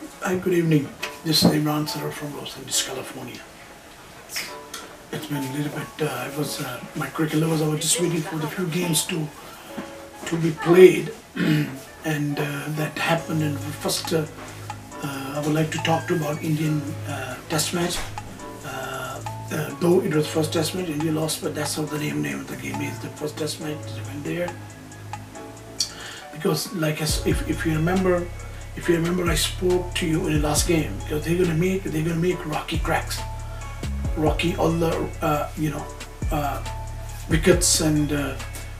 Hi, good evening. This is Imran Sarwar from Los Angeles, California. It's been a little bit. My curriculum was. I was just waiting for the few games to be played, and that happened. And first, I would like to talk to about Indian Test match. Though it was first Test match, India lost, but that's how the name of the game is. The first Test match they went there because, like, if you remember. If you remember, I spoke to you in the last game because they're gonna make Rocky cracks, Rocky all the wickets, and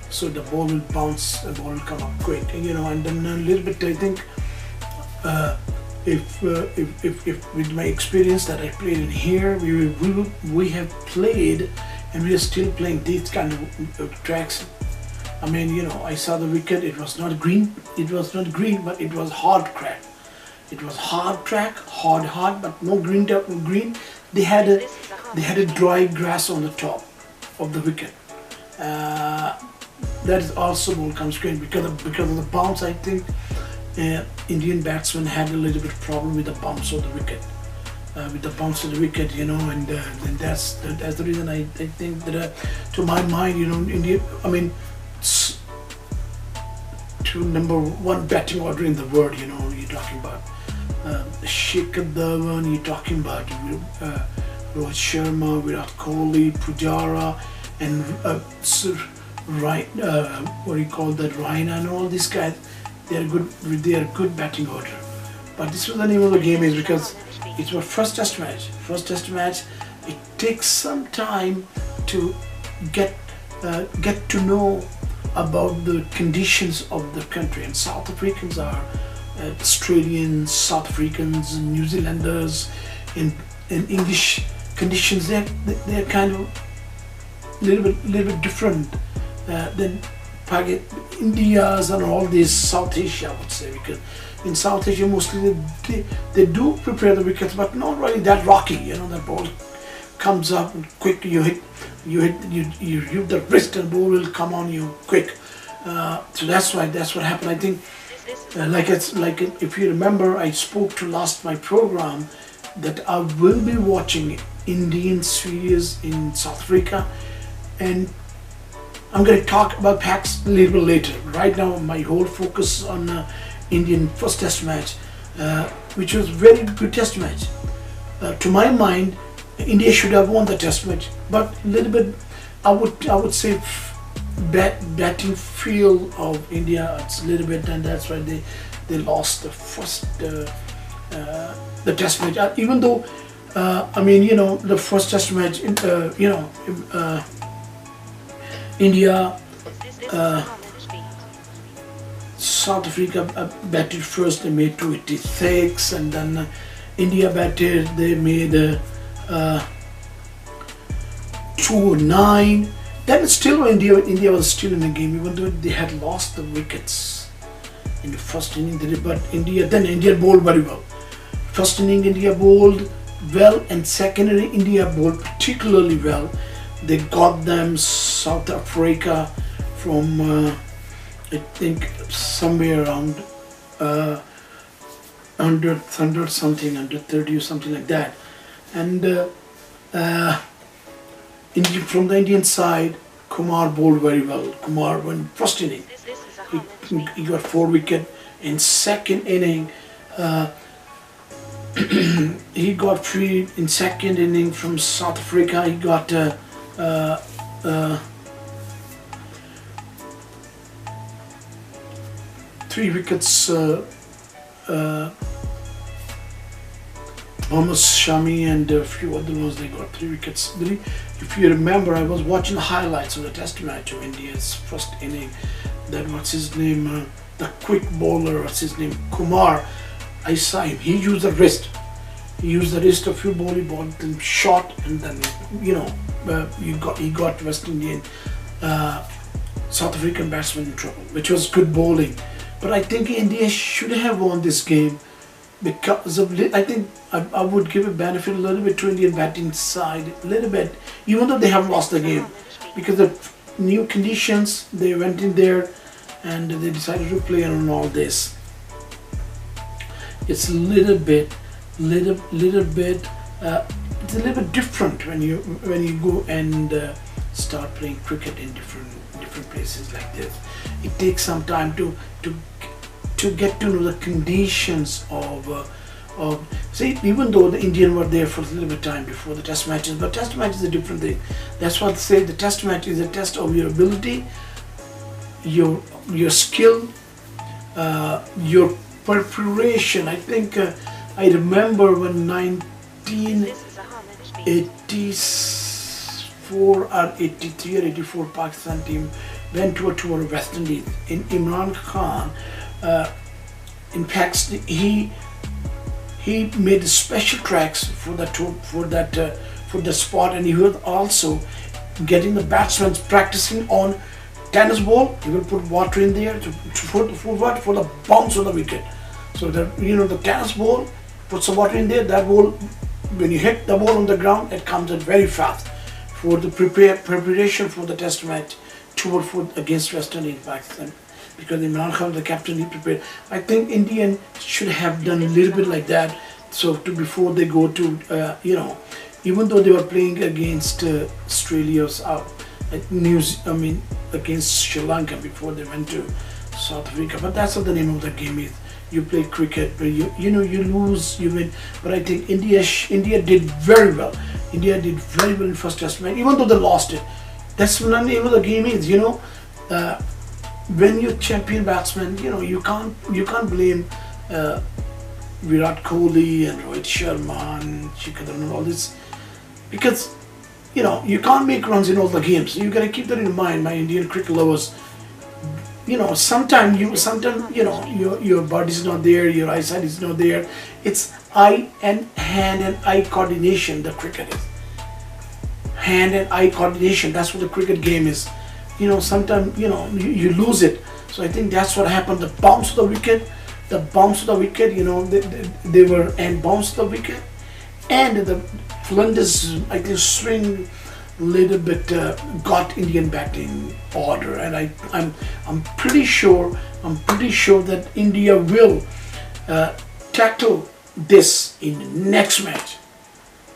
so the ball will bounce, the ball will come up quick, and then a little bit I think if with my experience that I played in here, we have played and we are still playing these kind of tracks. I mean, I saw the wicket. It was not green. But it was hard crack. It was hard track, hard, but no green. They had a dry grass on the top of the wicket. That is also ball comes green because of the bounce. I think Indian batsmen had a little bit problem with the bounce of the wicket. And that's the reason I think that to my mind, India. I mean. To number one batting order in the world, you're talking about Shikhar Dhawan, you're talking about Rohit Sharma, Virat Kohli, Pujara, and what do you call that, Raina, and all these guys. They are good batting order. But this was the name of the game is because it was first Test match. It takes some time to get to know about the conditions of the country, and South Africans are Australians, South Africans, New Zealanders in English conditions. They're kind of little bit different than India's and all these South Asia, I would say, because in South Asia mostly they do prepare the wickets, but not really that rocky. That ball comes up and quick, you hit the wrist and ball will come on you quick. So that's what happened. I think if you remember, I spoke to last my program that I will be watching Indian series in South Africa, and I'm going to talk about packs a little bit later. Right now my whole focus on Indian first Test match, which was very good Test match. To my mind, India should have won the Test match, but a little bit, I would say, batting feel of India. It's a little bit, and that's why they lost the first the Test match. Even though the first Test match, India, South Africa batted first. They made 286, and then India batted. They made 209. Then still India was still in the game, even though they had lost the wickets in the first inning. But India bowled very well. First inning India bowled well, and second inning India bowled particularly well. They got them South Africa from I think somewhere around 100 something, 130 or something like that. And from the Indian side, Kumar bowled very well. Kumar won first inning. He got 4 wickets. In second inning, he got 3. In second inning from South Africa, he got 3 wickets. Mohammad Shami and a few other ones, they got 3 wickets. If you remember, I was watching the highlights of the Test match of India's first inning. That what's his name, the quick bowler, what's his name, Kumar. I saw him. He used the wrist. A few ball, he balled them shot, and then he got West Indian, South African batsmen in trouble, which was good bowling. But I think India should have won this game. Because of, I think I would give a benefit a little bit to Indian batting side, a little bit, even though they have lost the game, because of new conditions. They went in there and they decided to play on all this. it's a little bit, little bit. It's a little bit different when you go and start playing cricket in different places like this. It takes some time to get to know the conditions of see, even though the Indian were there for a little bit of time before the test matches, but test match is a different thing. That's what they say, the test match is a test of your ability, your skill, your preparation. I think I remember when 1984 or 83 or 84 Pakistan team went to a tour of West Indies. In Imran Khan, in Pakistan, he made special tracks for that tour, for the spot, and he was also getting the batsmen practicing on tennis ball. He will put water in there for the bounce on the wicket. So that the tennis ball, put some water in there. That ball, when you hit the ball on the ground, it comes out very fast for the preparation for the test match tour against West Indies in Pakistan. Because Imran Khan, the captain, he prepared. I think Indian should have done a little bit like that. So before they go to, even though they were playing against Australia, against Sri Lanka before they went to South Africa. But that's what the name of the game is. You play cricket, but you lose, you win. But I think India did very well. India did very well in first test match, even though they lost it. That's what the name of the game is. When you're champion batsman, you can't blame Virat Kohli and Rohit Sharma and Shikhar Dhawan and all this, because you can't make runs in all the games. You gotta keep that in mind, my Indian cricket lovers. Sometimes your body's not there, your eyesight is not there. It's hand and eye coordination. The cricket is hand and eye coordination. That's what the cricket game is. Sometimes you lose it. So I think that's what happened. The bounce of the wicket, they were and bounce the wicket, and the Flinders, I think, swing little bit got Indian batting order, and I'm pretty sure that India will tackle this in the next match,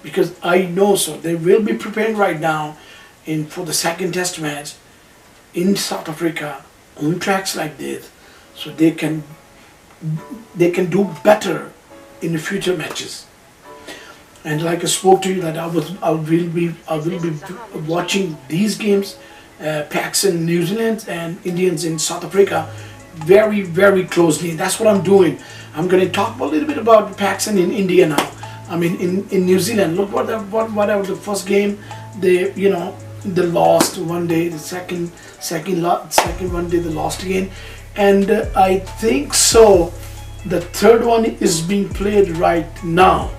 because I know so. They will be preparing right now for the second test match in South Africa on tracks like this, so they can do better in the future matches. And like I spoke to you, that I will be watching these games, Pakistan, New Zealand, and Indians in South Africa, very, very closely. That's what I'm doing. I'm going to talk a little bit about Pakistan in India now. I mean, in New Zealand, look whatever the first game, they lost one day. The second one day they lost again, and I think so. The third one is being played right now,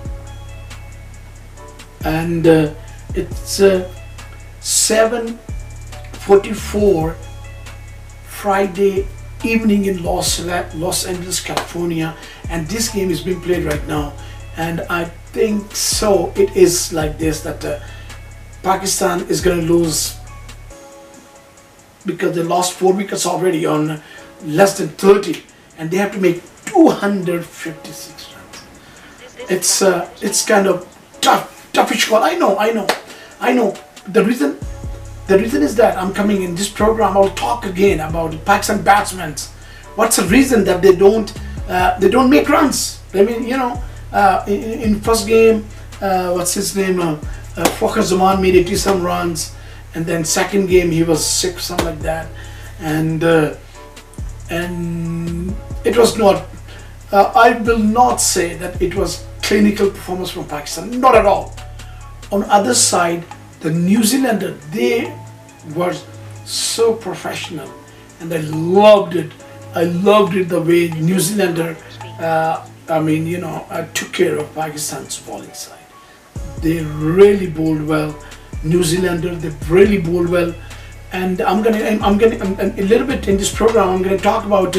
and it's 7:44 Friday evening in Los Angeles, California, and this game is being played right now. And I think so. It is like this, that Pakistan is going to lose because they lost 4 wickets already on less than 30, and they have to make 256 runs. It's kind of toughish call. I know. The reason is that I'm coming in this program. I'll talk again about the Pakistan batsmen. What's the reason that they don't make runs? I mean, in first game, what's his name? Fakhar Zaman made 80 some runs, and then second game he was 6, something like that, and it was not. I will not say that it was clinical performance from Pakistan. Not at all. On the other side, the New Zealander, they were so professional, and I loved it. I loved it the way New Zealander, took care of Pakistan's bowling side. They really bowled well. New Zealander, they really bowled well, and I'm gonna a little bit in this program. I'm gonna talk about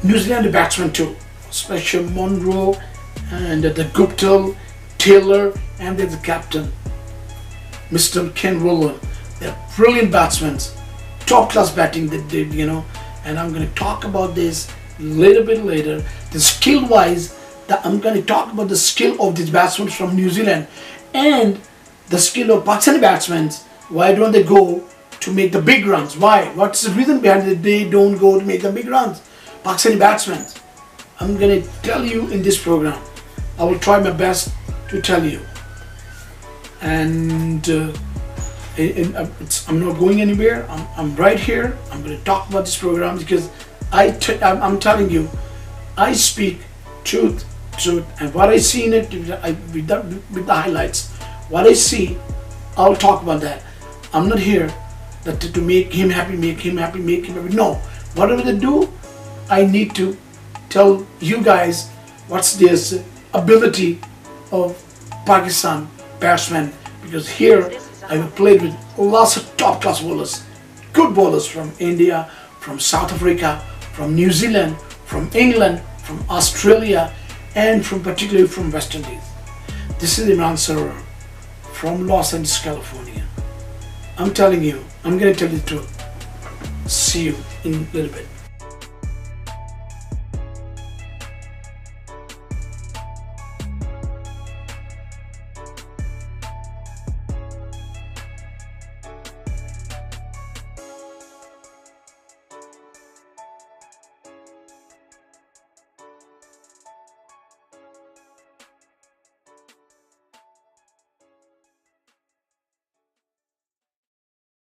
New Zealand batsmen too, especially Monroe and the Guptill, Taylor, and the captain, Mr. Ken Rowland. They're brilliant batsmen, top class batting they did, and I'm going to talk about this little bit later. The skill wise, that I'm going to talk about the skill of these batsmen from New Zealand and the skill of Pakistani batsmen. Why don't they go to make the big runs? Why? What's the reason behind it? They don't go to make the big runs. Pakistani batsmen. I'm going to tell you in this program. I will try my best to tell you. And I'm not going anywhere. I'm right here. I'm going to talk about this program because I'm telling you, I speak truth, and what I see in it with the highlights. What I see, I'll talk about that. I'm not here to make him happy, make him happy. No, whatever they do, I need to tell you guys what's this ability of Pakistan batsmen, because here I've played with lots of top class bowlers, good bowlers from India, from South Africa, from New Zealand, from England, from Australia, and particularly from West Indies. This is Imran Sarwar from Los Angeles, California. I'm telling you, I'm going to tell you the truth. See you in a little bit.